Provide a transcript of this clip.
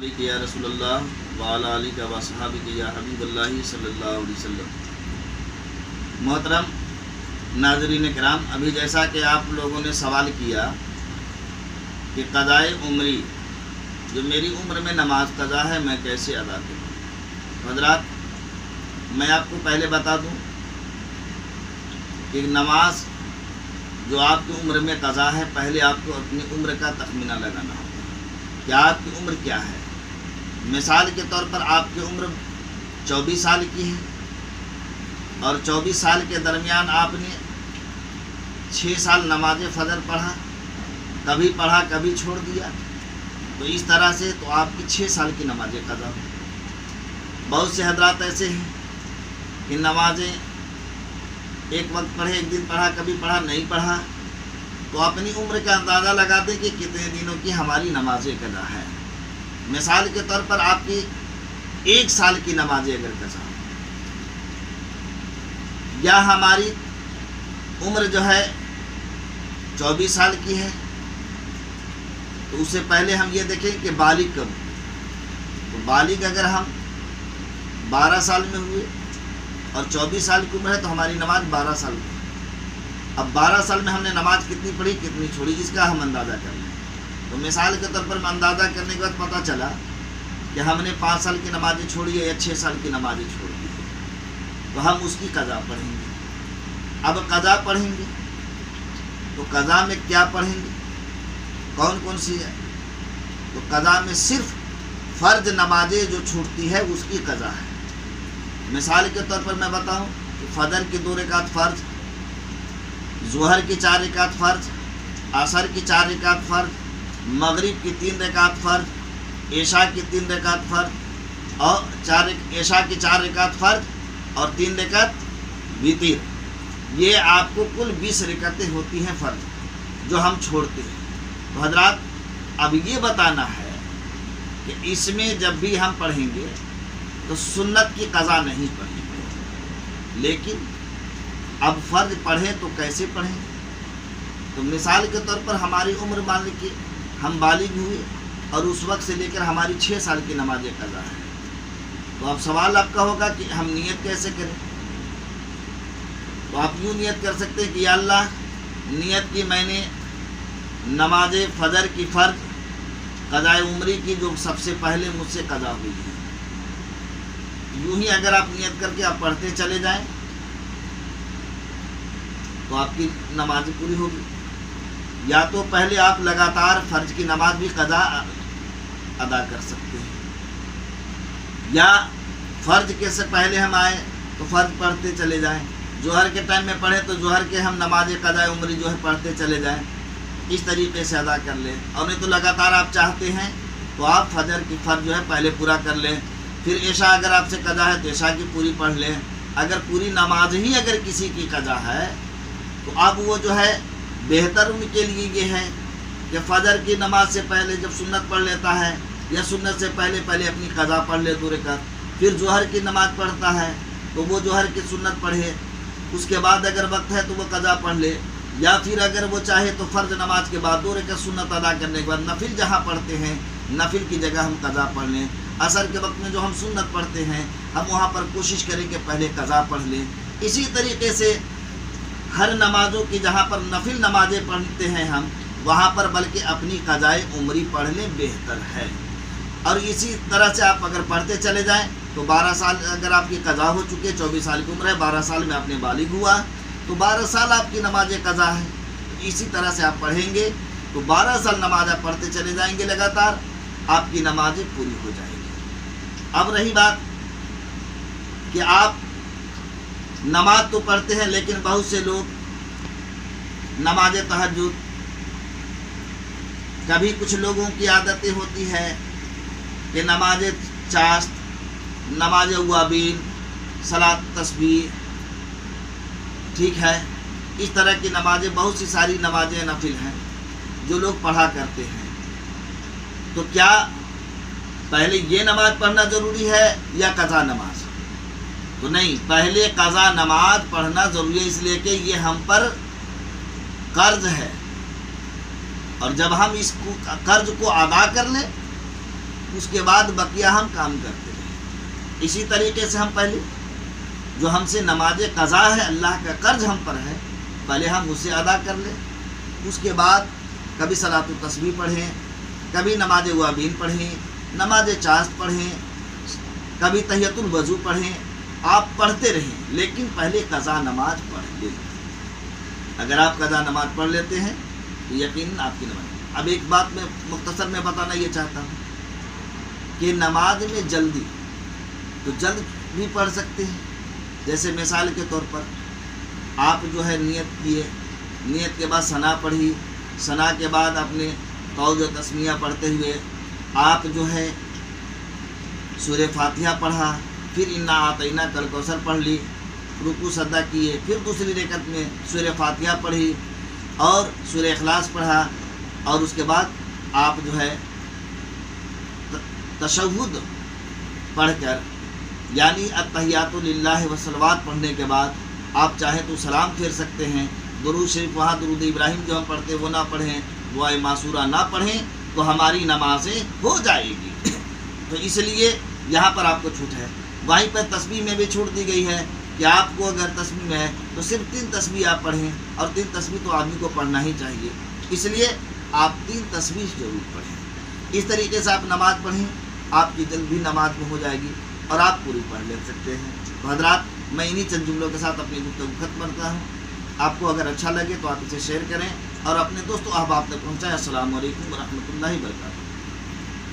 या रसूल अल्लाह वाला अली का वसहाबी के या हबीब अल्लाह सल्लल्लाहु अलैहि वसल्लम। मोहतरम नाज़रीन किराम, अभी जैसा कि आप लोगों ने सवाल किया कि क़ज़ाए उम्री, जो मेरी उम्र में नमाज क़ज़ा है, मैं कैसे अदा करूँ। हज़रात, मैं आपको पहले बता दूँ कि नमाज जो आपकी उम्र में क़ज़ा है, पहले आपको अपनी उम्र का तखमीना लगाना होगा कि आपकी उम्र क्या है। मिसाल के तौर पर आपकी उम्र 24 साल की है और 24 साल के दरमियान आपने 6 साल नमाज फ़जर पढ़ा, कभी छोड़ दिया, तो इस तरह से तो आपकी 6 साल की नमाज़ क़ज़ा हो। बहुत से हज़रात ऐसे हैं कि नमाज़ें एक वक्त पढ़े, एक दिन पढ़ा, कभी पढ़ा, नहीं पढ़ा, तो अपनी उम्र का अंदाज़ा लगा दें कि कितने दिनों की हमारी नमाज क़ज़ा है। मिसाल के तौर पर आपकी 1 साल की नमाज अगर क़ज़ा हो, या हमारी उम्र जो है 24 साल की है, तो उससे पहले हम ये देखें कि बालिग कब। तो बालिग अगर हम 12 साल में हुए और 24 साल की उम्र है, तो हमारी नमाज 12 साल की। अब 12 साल में हमने नमाज कितनी पढ़ी, कितनी छोड़ी, इसका हम अंदाज़ा कर लें। तो मिसाल के तौर पर अंदाज़ा करने के बाद पता चला कि हमने 5 साल की नमाज़ें छोड़ी है या 6 साल की नमाज़ें छोड़ दी है, तो हम उसकी क़ज़ा पढ़ेंगे। अब क़ज़ा पढ़ेंगे तो क़ज़ा में क्या पढ़ेंगे, कौन कौन सी है। तो क़ज़ा में सिर्फ फ़र्ज नमाज़ें जो छूटती है उसकी क़ज़ा है। मिसाल के तौर पर मैं बताऊं कि फ़जर की 2 रकात फ़र्ज, ज़ुहर की 4 रकात फ़र्ज, असर की 4 रकात फ़र्ज, मगरिब की 3 रकात फ़र्ज, इशा की 3 रकात फ़र्ज और इशा की 4 रकात फ़र्ज और 3 रकात वितिर। ये आपको कुल 20 रकातें होती हैं फ़र्ज जो हम छोड़ते हैं। तो हज़रात, अब ये बताना है कि इसमें जब भी हम पढ़ेंगे तो सुन्नत की क़ज़ा नहीं पढ़ेंगे, लेकिन अब फ़र्ज पढ़ें तो कैसे पढ़ें। तो मिसाल के तौर पर हमारी उम्र मान लीजिए हम बालिग हुए और उस वक्त से लेकर हमारी 6 साल की नमाज क़ज़ा है, तो अब सवाल आपका होगा कि हम नियत कैसे करें। तो आप यूँ नियत कर सकते हैं कि या अल्लाह, नियत की मैंने नमाज फ़जर की फ़र्ज क़ज़ाए उम्री की जो सबसे पहले मुझसे क़ज़ा हुई है। यूँ ही अगर आप नियत करके आप पढ़ते चले जाएं तो आपकी नमाज पूरी होगी। या तो पहले आप लगातार फ़र्ज की नमाज भी क़ज़ा अदा कर सकते हैं, या फ़र्ज के से पहले हम आए तो फ़र्ज पढ़ते चले जाएं। ज़ोहर के टाइम में पढ़े तो ज़ोहर के हम नमाज क़ज़ाए उम्री जो है पढ़ते चले जाएं, इस तरीके से अदा कर लें। और नहीं तो लगातार आप चाहते हैं तो आप फ़जर की फ़र्ज जो है पहले पूरा कर लें, फिर इशा अगर आपसे क़ज़ा है तो इशा की पूरी पढ़ लें। अगर पूरी नमाज ही अगर किसी की क़ज़ा है तो अब वो जो है बेहतर उनके लिए ये है कि फ़जर की नमाज से पहले जब सुन्नत पढ़ लेता है या सुन्नत से पहले अपनी क़ज़ा पढ़ ले 2 रकात, फिर ज़ोहर की नमाज़ पढ़ता है तो वो ज़ोहर की सुन्नत पढ़े, उसके बाद अगर वक्त है तो वो क़ज़ा पढ़ ले, या फिर अगर वो चाहे तो फ़र्ज नमाज के बाद 2 रकात सुन्नत अदा करने के बाद नफिल जहाँ पढ़ते हैं, नफिल की जगह हम क़ज़ा पढ़ लें। असर के वक्त में जो हम सुन्नत पढ़ते हैं, हम वहाँ पर कोशिश करें कि पहले क़ज़ा पढ़ लें। इसी तरीके से हर नमाज़ों की जहाँ पर नफिल नमाज़ें पढ़ते हैं हम, वहाँ पर बल्कि अपनी क़ज़ाए उम्री पढ़ लें, बेहतर है। और इसी तरह से आप अगर पढ़ते चले जाएं तो 12 साल अगर आपकी क़ज़ा हो चुकी है, 24 साल की उम्र है, 12 साल में आपने बालिग हुआ तो 12 साल आपकी नमाज क़ज़ा है। तो इसी तरह से आप पढ़ेंगे तो 12 साल नमाज आप पढ़ते चले जाएंगे लगातार, आपकी नमाजें पूरी हो जाएंगी। अब रही बात कि आप नमाज तो पढ़ते हैं, लेकिन बहुत से लोग नमाज तहज्जुद, कभी कुछ लोगों की आदतें होती है कि नमाज चाश्त, नमाज अवाबीन, सलात तस्बीह, ठीक है, इस तरह की नमाजें, बहुत सी सारी नमाजें नफिल हैं जो लोग पढ़ा करते हैं। तो क्या पहले ये नमाज पढ़ना ज़रूरी है या क़ज़ा नमाज? तो नहीं, पहले क़ज़ा नमाज पढ़ना ज़रूरी है, इसलिए कि ये हम पर कर्ज है और जब हम इस कर्ज को अदा कर लें اس کے بعد بقیہ ہم کام کرتے رہیں۔ اسی طریقے سے ہم پہلے جو ہم سے نماز قضا ہے، اللہ کا قرض ہم پر ہے، پہلے ہم اسے ادا کر لیں۔ اس کے بعد کبھی صلاۃ التسبیح پڑھیں، کبھی نماز اوابین پڑھیں، نماز چاشت پڑھیں، کبھی تحیۃ الوضو پڑھیں، آپ پڑھتے رہیں، لیکن پہلے قضا نماز پڑھ لیں۔ اگر آپ قضا نماز پڑھ لیتے ہیں تو یقیناً آپ کی نماز۔ اب ایک بات میں مختصر میں بتانا یہ چاہتا ہوں کہ نماز میں جلدی تو جلد بھی پڑھ سکتے ہیں، جیسے مثال کے طور پر آپ جو ہے نیت کیے، نیت کے بعد ثنا پڑھی، ثنا کے بعد اپنے قول و تسمیہ پڑھتے ہوئے آپ جو ہے سورہ فاتحہ پڑھا، پھر انا اعطیناک الکوثر پڑھ لی، رکوع سجدہ کیے، پھر دوسری رکعت میں سورہ فاتحہ پڑھی اور سورہ اخلاص پڑھا، اور اس کے بعد آپ جو ہے تشہد پڑھ کر، یعنی التحیات للہ والصلوات پڑھنے کے بعد آپ چاہیں تو سلام پھیر سکتے ہیں۔ درود شریف وہاں درود ابراہیم جو ہم پڑھتے وہ نہ پڑھیں، دعائے معصورہ نہ پڑھیں تو ہماری نمازیں ہو جائے گی۔ تو اس لیے یہاں پر آپ کو چھوٹ ہے۔ وہیں پر تسبیح میں بھی چھوٹ دی گئی ہے کہ آپ کو اگر تسبیح میں ہے تو صرف 3 تسبیح آپ پڑھیں، اور 3 تسبیح تو آدمی کو پڑھنا ہی چاہیے، اس لیے آپ 3 تسبیح ضرور پڑھیں۔ اس طریقے سے آپ نماز پڑھیں، آپ کی جلد بھی نماز میں ہو جائے گی اور آپ پوری پڑھ لے سکتے ہیں۔ تو حضرات، میں انہی چند جملوں کے ساتھ اپنی گفتگو ختم کرتا ہوں۔ آپ کو اگر اچھا لگے تو آپ اسے شیئر کریں اور اپنے دوستوں احباب تک پہنچائیں۔ السلام علیکم ورحمۃ اللہ وبرکاتہ۔